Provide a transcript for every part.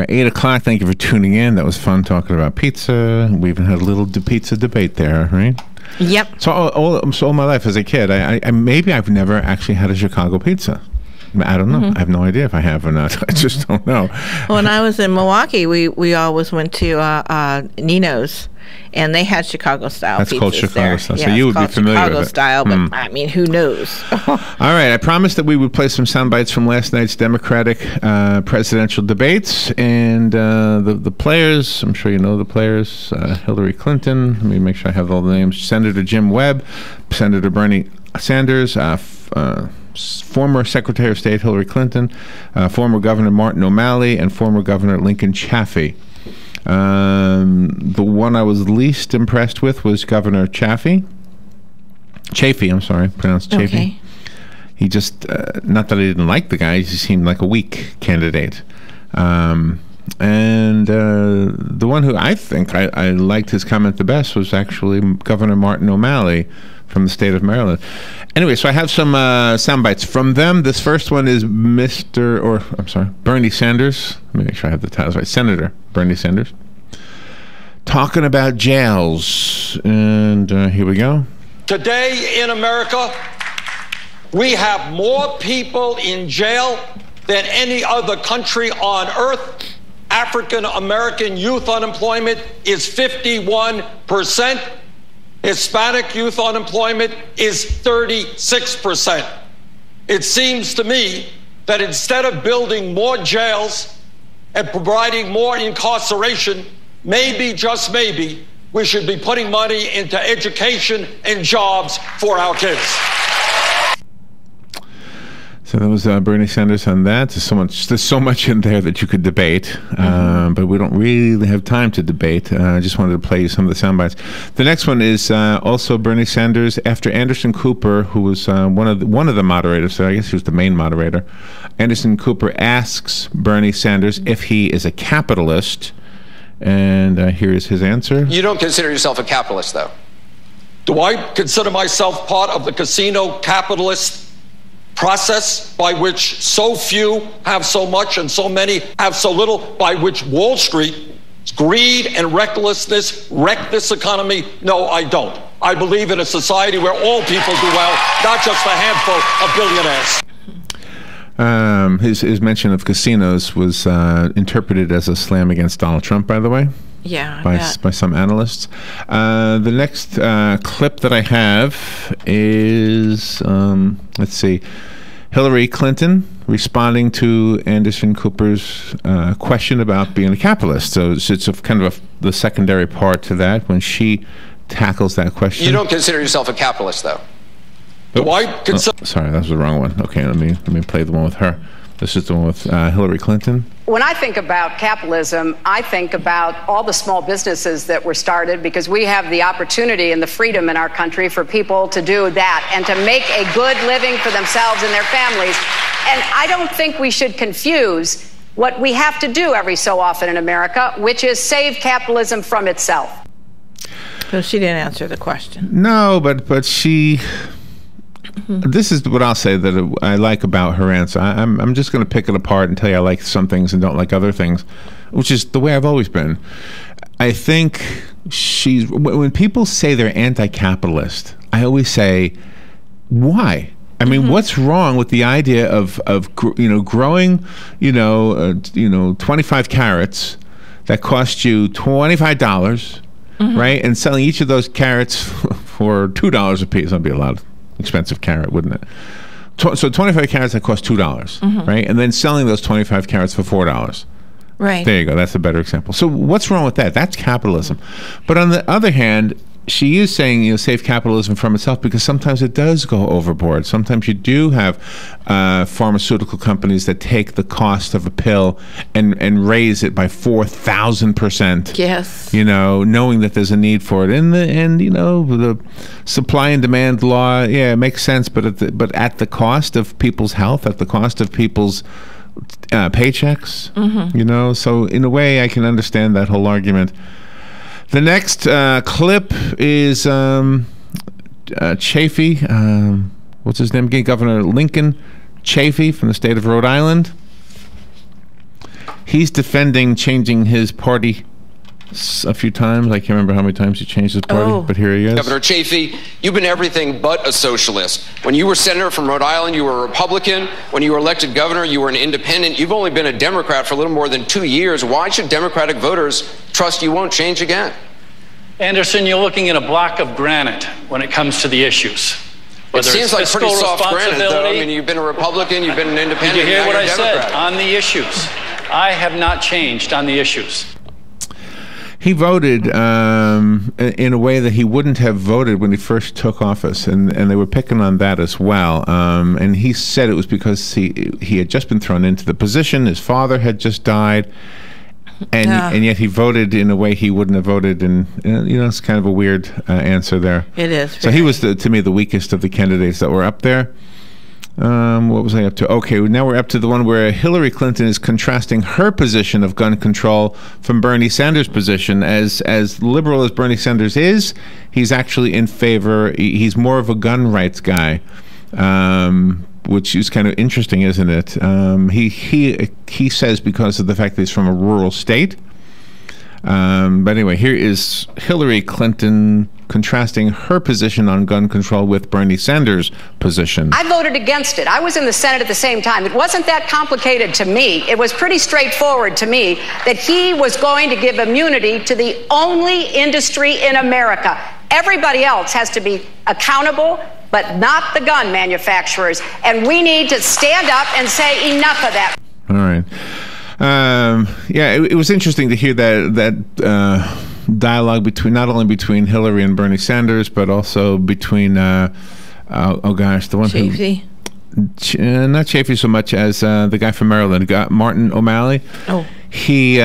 our 8 o'clock. Thank you for tuning in. That was fun talking about pizza. We even had a little pizza debate there, right? Yep. So all my life as a kid, I maybe I've never actually had a Chicago pizza. I don't know. I have no idea if I have or not. I just don't know. When I was in Milwaukee, we always went to Nino's, and they had Chicago-style pizzas. That's called Chicago style. Yeah, So you would be familiar with it. Chicago-style, but I mean, who knows? All right. I promised that we would play some sound bites from last night's Democratic presidential debates. And the players, I'm sure you know the players, Hillary Clinton. Let me make sure I have all the names. Senator Jim Webb, Senator Bernie Sanders, former Secretary of State Hillary Clinton, former Governor Martin O'Malley, and former Governor Lincoln Chafee. The one I was least impressed with was Governor Chafee, I'm sorry, pronounced Chafee. Okay. He just, not that I didn't like the guy, he just seemed like a weak candidate. And the one who I think I liked his comment the best was actually Governor Martin O'Malley from the state of Maryland. Anyway, so I have some sound bites from them. This first one is Bernie Sanders. Let me make sure I have the titles right. Senator Bernie Sanders talking about jails. And here we go. Today in America, we have more people in jail than any other country on earth. African American youth unemployment is 51%. Hispanic youth unemployment is 36%. It seems to me that instead of building more jails and providing more incarceration, maybe, just maybe, we should be putting money into education and jobs for our kids. So that was Bernie Sanders on that. There's so much in there that you could debate, but we don't really have time to debate. I just wanted to play you some of the sound bites. The next one is also Bernie Sanders after Anderson Cooper, who was one of the moderators. So I guess he was the main moderator. Anderson Cooper asks Bernie Sanders if he is a capitalist, and here is his answer. You don't consider yourself a capitalist, though? Do I consider myself part of the casino capitalist process by which so few have so much and so many have so little, by which Wall Street, greed and recklessness wreck this economy? No, I don't. I believe in a society where all people do well, not just a handful of billionaires. His mention of casinos was interpreted as a slam against Donald Trump, by the way. Yeah, by some analysts. The next clip that I have is, let's see, Hillary Clinton responding to Anderson Cooper's question about being a capitalist. So it's the secondary part to that when she tackles that question. You don't consider yourself a capitalist, though? Sorry, that was the wrong one. Okay, let me play the one with her. This is the one with Hillary Clinton. When I think about capitalism, I think about all the small businesses that were started because we have the opportunity and the freedom in our country for people to do that and to make a good living for themselves and their families. And I don't think we should confuse what we have to do every so often in America, which is save capitalism from itself. So she didn't answer the question. No, but she... This is what I'll say that I like about her answer. I'm just going to pick it apart and tell you I like some things and don't like other things, which is the way I've always been. I think when people say they're anti-capitalist, I always say, why? I mean, what's wrong with the idea of growing 25 carrots that cost you $25, right, and selling each of those carrots for $2 a piece? That'd be a lot of expensive carrot, wouldn't it? So 25 carrots that cost $2, right? And then selling those 25 carrots for $4. Right. There you go. That's a better example. So what's wrong with that? That's capitalism. But on the other hand, she is saying, save capitalism from itself because sometimes it does go overboard. Sometimes you do have pharmaceutical companies that take the cost of a pill and raise it by 4,000%. Yes. Knowing that there's a need for it. And the supply and demand law, yeah, it makes sense, but at the cost of people's health, at the cost of people's paychecks, So in a way, I can understand that whole argument. The next clip is Chafee. What's his name again? Governor Lincoln Chafee from the state of Rhode Island. He's defending changing his party a few times. I can't remember how many times he changed his party, but here he is. Governor Chafee, you've been everything but a socialist. When you were senator from Rhode Island, you were a Republican. When you were elected governor, you were an independent. You've only been a Democrat for a little more than 2 years. Why should Democratic voters trust you won't change again? Anderson, you're looking at a block of granite when it comes to the issues. It seems like pretty soft granite, though. I mean, you've been a Republican, you've been an independent. Did you hear what I Democrat. said on the issues? I have not changed on the issues. He voted in a way that he wouldn't have voted when he first took office, and they were picking on that as well. And he said it was because he had just been thrown into the position. His father had just died, and yet he voted in a way he wouldn't have voted. And it's kind of a weird answer there. It is. So he was, to me, the weakest of the candidates that were up there. What was I up to? Okay, now we're up to the one where Hillary Clinton is contrasting her position of gun control from Bernie Sanders' position. As liberal as Bernie Sanders is, he's actually in favor. He's more of a gun rights guy, which is kind of interesting, isn't it? He says because of the fact that he's from a rural state. But anyway, here is Hillary Clinton contrasting her position on gun control with Bernie Sanders' position. I voted against it. I was in the Senate at the same time. It wasn't that complicated to me. It was pretty straightforward to me that he was going to give immunity to the only industry in America. Everybody else has to be accountable, but not the gun manufacturers. And we need to stand up and say enough of that. All right. It was interesting to hear that dialogue not only between Hillary and Bernie Sanders, but also between the one Chafee. Not Chafee so much as the guy from Maryland, Martin O'Malley. Oh, he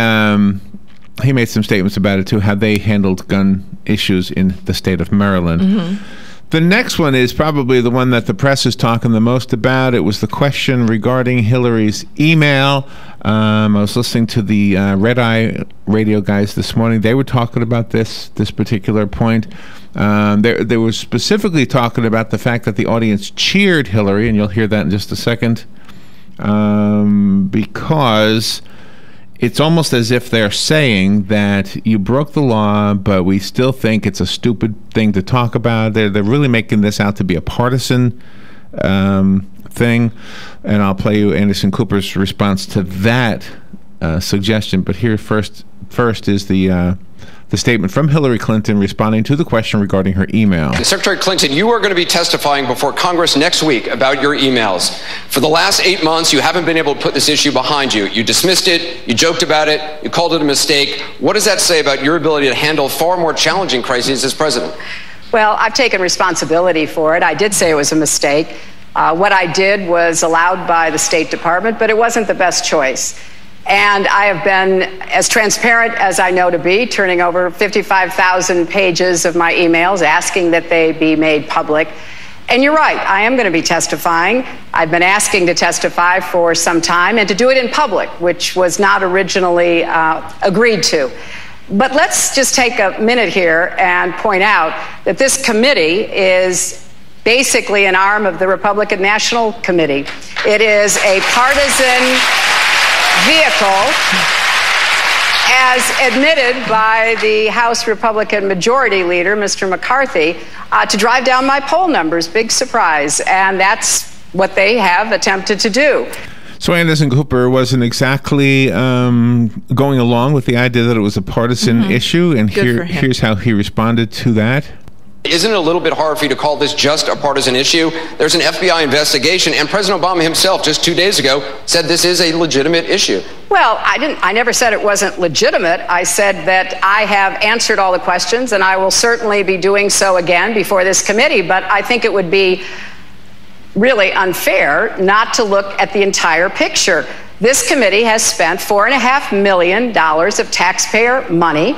made some statements about it too, how they handled gun issues in the state of Maryland. Mm-hmm. The next one is probably the one that the press is talking the most about. It was the question regarding Hillary's email. I was listening to the Red Eye radio guys this morning. They were talking about this particular point. They were specifically talking about the fact that the audience cheered Hillary, and you'll hear that in just a second, because it's almost as if they're saying that you broke the law, but we still think it's a stupid thing to talk about. They're really making this out to be a partisan thing. And I'll play you Anderson Cooper's response to that suggestion. But here first is the statement from Hillary Clinton responding to the question regarding her email. Secretary Clinton, you are going to be testifying before Congress next week about your emails. For the last 8 months, you haven't been able to put this issue behind you. You dismissed it, you joked about it, you called it a mistake. What does that say about your ability to handle far more challenging crises as president? Well, I've taken responsibility for it. I did say it was a mistake. What I did was allowed by the State Department, but it wasn't the best choice. And I have been as transparent as I know to be, turning over 55,000 pages of my emails, asking that they be made public. And you're right, I am going to be testifying. I've been asking to testify for some time and to do it in public, which was not originally agreed to. But let's just take a minute here and point out that this committee is basically an arm of the Republican National Committee. It is a partisan vehicle, as admitted by the House Republican Majority Leader, Mr. McCarthy, to drive down my poll numbers. Big surprise. And that's what they have attempted to do. So Anderson Cooper wasn't exactly going along with the idea that it was a partisan issue, and here's how he responded to that. Isn't it a little bit hard for you to call this just a partisan issue? There's an FBI investigation, and President Obama himself just 2 days ago said this is a legitimate issue. Well, I never said it wasn't legitimate. I said that I have answered all the questions, and I will certainly be doing so again before this committee, but I think it would be really unfair not to look at the entire picture. This committee has spent $4.5 million of taxpayer money,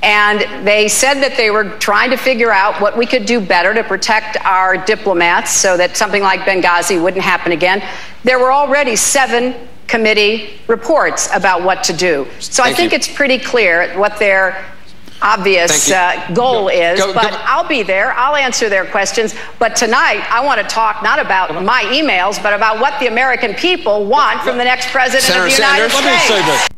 and they said that they were trying to figure out what we could do better to protect our diplomats so that something like Benghazi wouldn't happen again. There were already 7 committee reports about what to do. So I think it's pretty clear what their obvious goal is, but I'll be there. I'll answer their questions. But tonight, I want to talk not about my emails, but about what the American people want from the next president of the United States. Let me say this.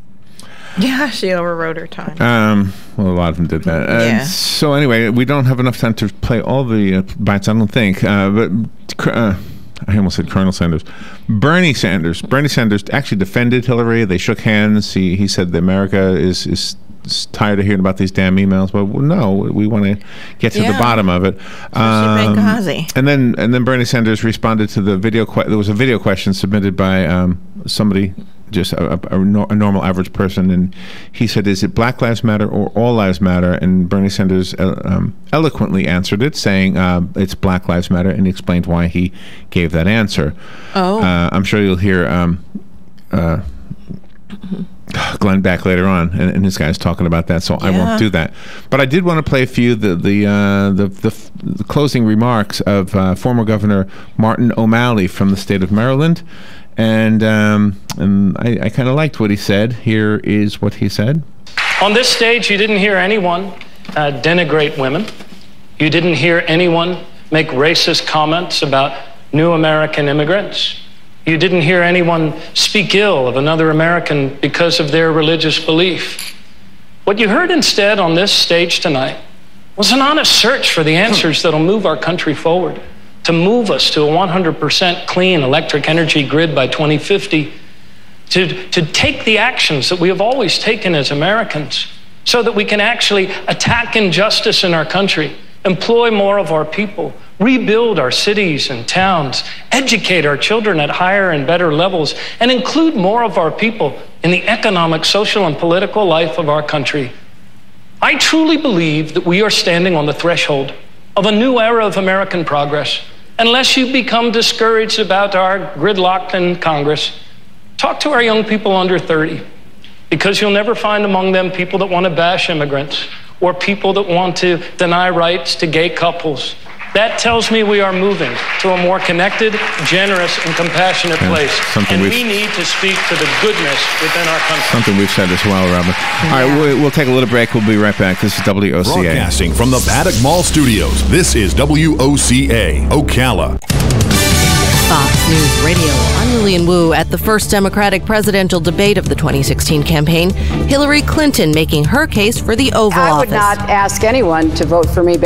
Yeah, she overrode her time. Well, a lot of them did that. Yeah. So anyway, we don't have enough time to play all the bites, I don't think. But I almost said Colonel Sanders. Bernie Sanders actually defended Hillary. They shook hands. He said that America is tired of hearing about these damn emails. Well, no, we want to get to the bottom of it. Benghazi. And then Bernie Sanders responded to the video. There was a video question submitted by somebody, just a normal average person, and he said, "Is it Black Lives Matter or All Lives Matter?" And Bernie Sanders eloquently answered it, saying it's Black Lives Matter, and he explained why he gave that answer. Oh, I'm sure you'll hear Glenn back later on, and this guy's talking about that, so I won't do that. But I did want to play a few the closing remarks of former Governor Martin O'Malley from the state of Maryland, and I kind of liked what he said. Here is what he said. On this stage, you didn't hear anyone denigrate women. You didn't hear anyone make racist comments about new American immigrants. You didn't hear anyone speak ill of another American because of their religious belief. What you heard instead on this stage tonight was an honest search for the answers that'll move our country forward, to move us to a 100% clean electric energy grid by 2050, to take the actions that we have always taken as Americans so that we can actually attack injustice in our country, employ more of our people, rebuild our cities and towns, educate our children at higher and better levels, and include more of our people in the economic, social, and political life of our country. I truly believe that we are standing on the threshold of a new era of American progress. Unless you become discouraged about our gridlock in Congress, talk to our young people under 30, because you'll never find among them people that want to bash immigrants or people that want to deny rights to gay couples. That tells me we are moving to a more connected, generous, and compassionate place. And we need to speak to the goodness within our country. Something we've said as well, Robin. All right, we'll take a little break. We'll be right back. This is WOCA. Broadcasting from the Paddock Mall Studios, this is WOCA, Ocala. Fox News Radio. I'm Lillian Wu. At the first Democratic presidential debate of the 2016 campaign, Hillary Clinton making her case for the Oval Office. I would not ask anyone to vote for me.